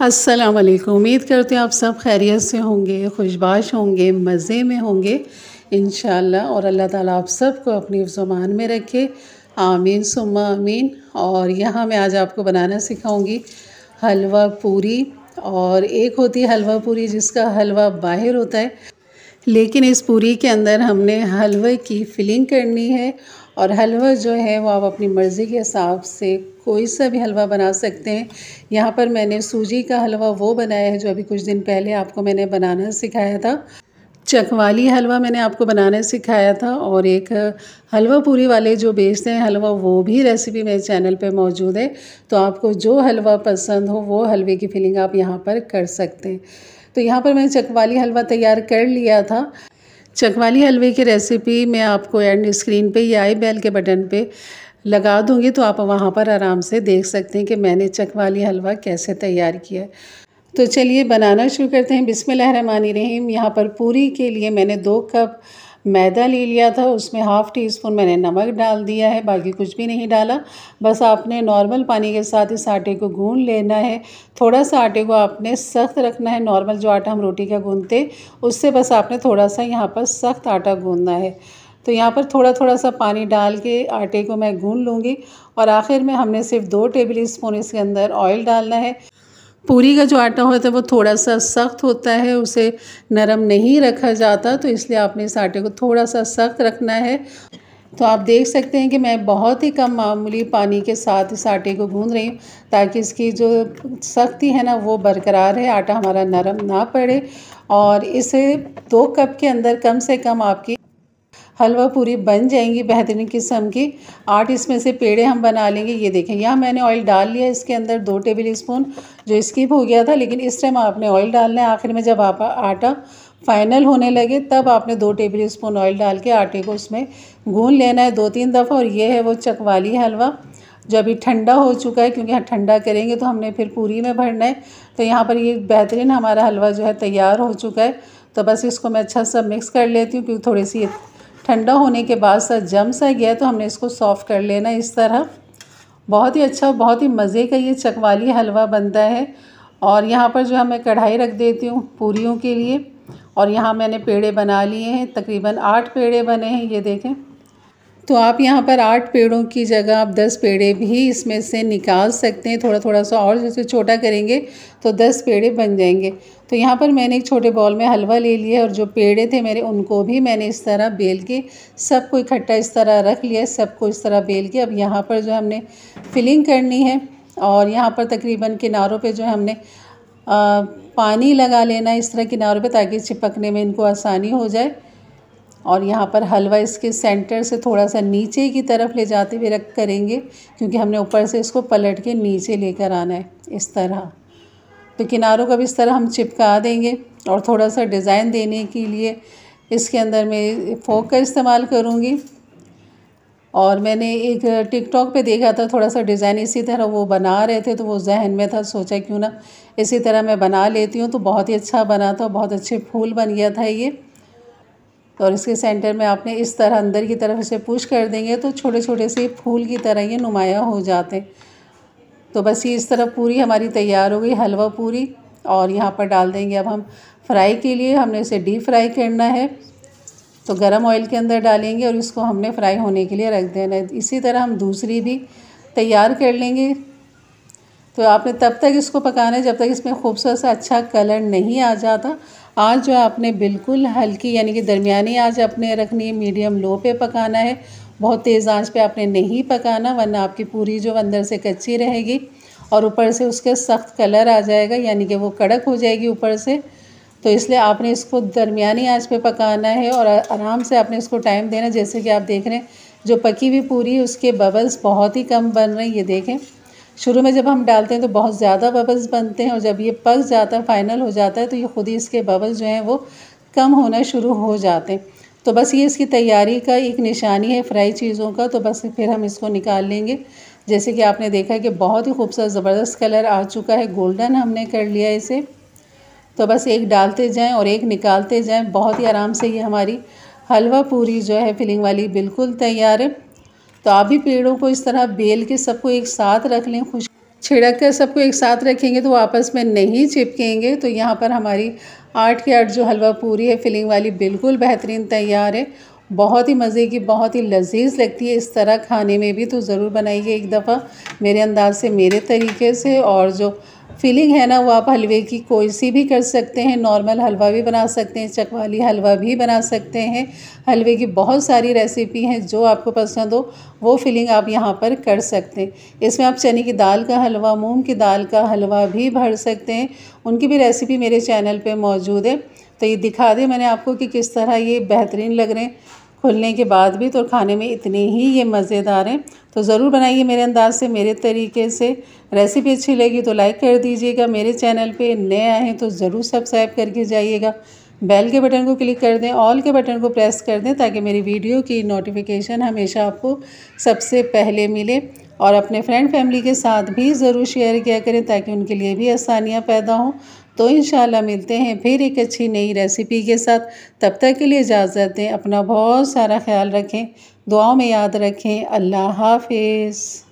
अस्सलाम वालेकुम। उम्मीद करते हैं आप सब खैरियत से होंगे, खुशबाश होंगे, मज़े में होंगे इंशाअल्लाह। और अल्लाह ताला आप सबको अपनी ज़ुबान में रखे, आमीन सुम्मा आमीन। और यहाँ मैं आज आपको बनाना सिखाऊंगी हलवा पूरी। और एक होती है हलवा पूरी जिसका हलवा बाहर होता है, लेकिन इस पूरी के अंदर हमने हलवे की फिलिंग करनी है। और हलवा जो है वो आप अपनी मर्ज़ी के हिसाब से कोई सा भी हलवा बना सकते हैं। यहाँ पर मैंने सूजी का हलवा वो बनाया है जो अभी कुछ दिन पहले आपको मैंने बनाना सिखाया था। चकवाली हलवा मैंने आपको बनाना सिखाया था। और एक हलवा पूरी वाले जो बेचते हैं हलवा, वो भी रेसिपी मेरे चैनल पे मौजूद है। तो आपको जो हलवा पसंद हो वो हलवे की फिलिंग आप यहाँ पर कर सकते हैं। तो यहाँ पर मैंने चकवाली हलवा तैयार कर लिया था। चकवाली हलवे की रेसिपी मैं आपको एंड स्क्रीन पे या आई बेल के बटन पे लगा दूंगी, तो आप वहाँ पर आराम से देख सकते हैं कि मैंने चकवाली हलवा कैसे तैयार किया है। तो चलिए बनाना शुरू करते हैं। बिस्मिल्लाहिर्रहमानिर्रहीम। यहाँ पर पूरी के लिए मैंने 2 कप मैदा ले लिया था, उसमें हाफ़ टी स्पून मैंने नमक डाल दिया है, बाकी कुछ भी नहीं डाला। बस आपने नॉर्मल पानी के साथ इस आटे को गूंद लेना है। थोड़ा सा आटे को आपने सख्त रखना है, नॉर्मल जो आटा हम रोटी का गूंदते उससे बस आपने थोड़ा सा यहाँ पर सख्त आटा गूंदना है। तो यहाँ पर थोड़ा थोड़ा सा पानी डाल के आटे को मैं गूंद लूँगी। और आखिर में हमने सिर्फ 2 टेबल स्पून इसके अंदर ऑयल डालना है। पूरी का जो आटा होता है वो थोड़ा सा सख्त होता है, उसे नरम नहीं रखा जाता, तो इसलिए आपने इस आटे को थोड़ा सा सख्त रखना है। तो आप देख सकते हैं कि मैं बहुत ही कम मामूली पानी के साथ इस आटे को गूंद रही हूँ, ताकि इसकी जो सख्ती है ना वो बरकरार है, आटा हमारा नरम ना पड़े। और इसे 2 कप के अंदर कम से कम आपकी हलवा पूरी बन जाएंगी बेहतरीन किस्म की। 8 इसमें से पेड़े हम बना लेंगे। ये देखें, यहाँ मैंने ऑयल डाल लिया इसके अंदर 2 टेबल स्पून, जो स्किप हो गया था, लेकिन इस टाइम आपने ऑयल डालना है। आखिर में जब आप आटा फाइनल होने लगे तब आपने 2 टेबल स्पून ऑयल डाल के आटे को उसमें गूंद लेना है 2-3 दफ़ा। और ये है वो चकवाली हलवा जो अभी ठंडा हो चुका है, क्योंकि ठंडा करेंगे तो हमने फिर पूरी में भरना है। तो यहाँ पर ये बेहतरीन हमारा हलवा जो है तैयार हो चुका है। तो बस इसको मैं अच्छा सा मिक्स कर लेती हूँ, क्योंकि थोड़ी सी ठंडा होने के बाद सा जम सा गया, तो हमने इसको सॉफ़्ट कर लेना इस तरह। बहुत ही अच्छा, बहुत ही मज़े का ये चकवाली हलवा बनता है। और यहाँ पर जो है मैं कढ़ाई रख देती हूँ पूरियों के लिए। और यहाँ मैंने पेड़े बना लिए हैं, तकरीबन 8 पेड़े बने हैं, ये देखें। तो आप यहाँ पर 8 पेड़ों की जगह आप 10 पेड़े भी इसमें से निकाल सकते हैं। थोड़ा थोड़ा सा और जैसे छोटा करेंगे तो 10 पेड़े बन जाएंगे। तो यहाँ पर मैंने एक छोटे बाउल में हलवा ले लिया, और जो पेड़े थे मेरे उनको भी मैंने इस तरह बेल के सबको इकट्ठा इस तरह रख लिया, सबको इस तरह बेल के। अब यहाँ पर जो हमने फिलिंग करनी है, और यहाँ पर तकरीबन किनारों पर जो हमने पानी लगा लेना इस तरह किनारों पर, ताकि चिपकने में इनको आसानी हो जाए। और यहाँ पर हलवा इसके सेंटर से थोड़ा सा नीचे की तरफ ले जाते हुए रख करेंगे, क्योंकि हमने ऊपर से इसको पलट के नीचे लेकर आना है इस तरह। तो किनारों का भी इस तरह हम चिपका देंगे। और थोड़ा सा डिज़ाइन देने के लिए इसके अंदर मैं फोक का इस्तेमाल करूँगी। और मैंने एक टिकटॉक पे देखा था, थोड़ा सा डिज़ाइन इसी तरह वो बना रहे थे, तो वो जहन में था, सोचा क्यों ना इसी तरह मैं बना लेती हूँ। तो बहुत ही अच्छा बना था, बहुत अच्छे फूल बन गया था ये। और इसके सेंटर में आपने इस तरह अंदर की तरफ इसे पुश कर देंगे तो छोटे छोटे से फूल की तरह ये नुमाया हो जाते हैं। तो बस ये इस तरह पूरी हमारी तैयार हो गई हलवा पूरी। और यहाँ पर डाल देंगे अब हम फ्राई के लिए, हमने इसे डीप फ्राई करना है। तो गरम ऑयल के अंदर डालेंगे और इसको हमने फ्राई होने के लिए रख देना है। इसी तरह हम दूसरी भी तैयार कर लेंगे। तो आपने तब तक इसको पकाना है जब तक इसमें खूबसूरत सा अच्छा कलर नहीं आ जाता। आज जो आपने बिल्कुल हल्की यानी कि दरमियानी आंच आपने रखनी है, मीडियम लो पे पकाना है। बहुत तेज़ आंच पे आपने नहीं पकाना, वरना आपकी पूरी जो अंदर से कच्ची रहेगी और ऊपर से उसके सख्त कलर आ जाएगा, यानी कि वो कड़क हो जाएगी ऊपर से। तो इसलिए आपने इसको दरमियानी आंच पे पकाना है और आराम से आपने इसको टाइम देना। जैसे कि आप देख रहे हैं जो पकी हुई पूरी उसके बबल्स बहुत ही कम बन रहे हैं, ये देखें। शुरू में जब हम डालते हैं तो बहुत ज़्यादा बबल्स बनते हैं, और जब ये पक जाता है, फाइनल हो जाता है, तो ये खुद ही इसके बबल्स जो हैं वो कम होना शुरू हो जाते हैं। तो बस ये इसकी तैयारी का एक निशानी है फ्राई चीज़ों का। तो बस फिर हम इसको निकाल लेंगे। जैसे कि आपने देखा कि बहुत ही खूबसूरत ज़बरदस्त कलर आ चुका है, गोल्डन हमने कर लिया इसे। तो बस एक डालते जाएं और एक निकालते जाएं, बहुत ही आराम से ये हमारी हलवा पूरी जो है फिलिंग वाली बिल्कुल तैयार है। तो आप भी पेड़ों को इस तरह बेल के सबको एक साथ रख लें, छिड़क कर सबको एक साथ रखेंगे तो वो आपस में नहीं चिपकेंगे। तो यहाँ पर हमारी 8 की 8 जो हलवा पूरी है फिलिंग वाली बिल्कुल बेहतरीन तैयार है। बहुत ही मज़े की, बहुत ही लजीज लगती है इस तरह खाने में भी। तो ज़रूर बनाइए एक दफ़ा मेरे अंदाज से, मेरे तरीके से। और जो फिलिंग है ना वो आप हलवे की कोई सी भी कर सकते हैं। नॉर्मल हलवा भी बना सकते हैं, चकवाली हलवा भी बना सकते हैं। हलवे की बहुत सारी रेसिपी हैं, जो आपको पसंद हो वो फिलिंग आप यहाँ पर कर सकते हैं। इसमें आप चने की दाल का हलवा, मूंग की दाल का हलवा भी भर सकते हैं। उनकी भी रेसिपी मेरे चैनल पे मौजूद है। तो ये दिखा दें मैंने आपको कि किस तरह ये बेहतरीन लग रहे हैं खुलने के बाद भी, तो खाने में इतने ही ये मज़ेदार हैं। तो ज़रूर बनाइए मेरे अंदाज से, मेरे तरीके से। रेसिपी अच्छी लगी तो लाइक कर दीजिएगा। मेरे चैनल पे नए आए हैं तो ज़रूर सब्सक्राइब करके जाइएगा। बेल के बटन को क्लिक कर दें, ऑल के बटन को प्रेस कर दें, ताकि मेरी वीडियो की नोटिफिकेशन हमेशा आपको सबसे पहले मिले। और अपने फ्रेंड फैमिली के साथ भी ज़रूर शेयर किया करें, ताकि उनके लिए भी आसानियाँ पैदा हों। तो इंशाल्लाह मिलते हैं फिर एक अच्छी नई रेसिपी के साथ। तब तक के लिए इजाज़त दें। अपना बहुत सारा ख्याल रखें, दुआओं में याद रखें। अल्लाह हाफिज़।